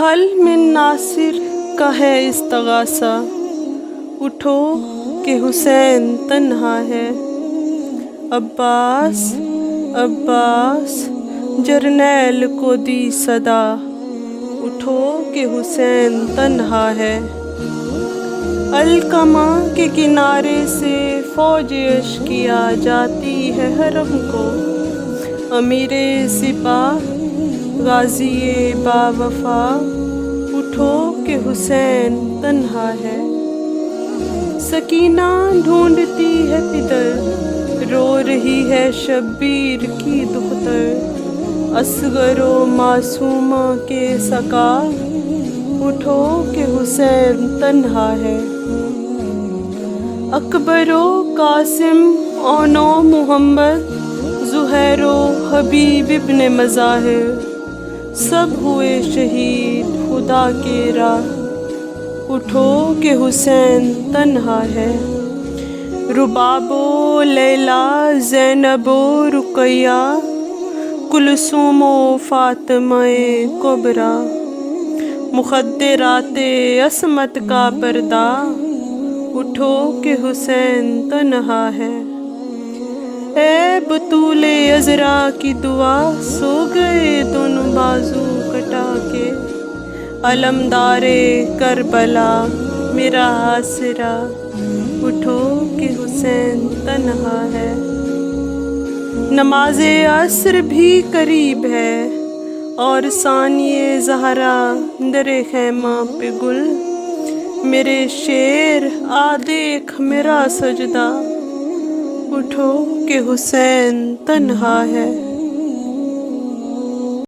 حل من ناصر کا ہے استغاثہ، اٹھو کہ حسین تنہا ہے۔ عباس عباس جرنیل کو دی صدا، اٹھو کہ حسین تنہا ہے۔ الکما کے کنارے سے فوج اشقیا جاتی ہے حرم کو، امیر سپاہ غازی باوفا، اٹھو کہ حسین تنہا ہے۔ سکینہ ڈھونڈتی ہے پدر، رو رہی ہے شبیر کی دختر، اصغر و معصومہ کے سکا، اٹھو کہ حسین تنہا ہے۔ اکبر و قاسم اونو محمد، زہیر و حبیب ابن مظاہر، سب ہوئے شہید خدا کے راہ، اٹھو کہ حسین تنہا ہے۔ رباب و لیلی، زینب و رقیہ، کلثوم و فاطمہ کبریٰ، مخدرات عصمت کا پردہ، اٹھو کہ حسین تنہا ہے۔ اے بطول عذرا کی دعا، سو گئے دونوں بازو کٹا کے، علمدار کربلا میرا آسرا، اٹھو کہ حسین تنہا ہے۔ نماز عصر بھی قریب ہے اور ثانیہ زہرا در خیمہ پہ گل، میرے شیر آ دیکھ میرا سجدہ، اٹھو کہ حسین تنہا ہے۔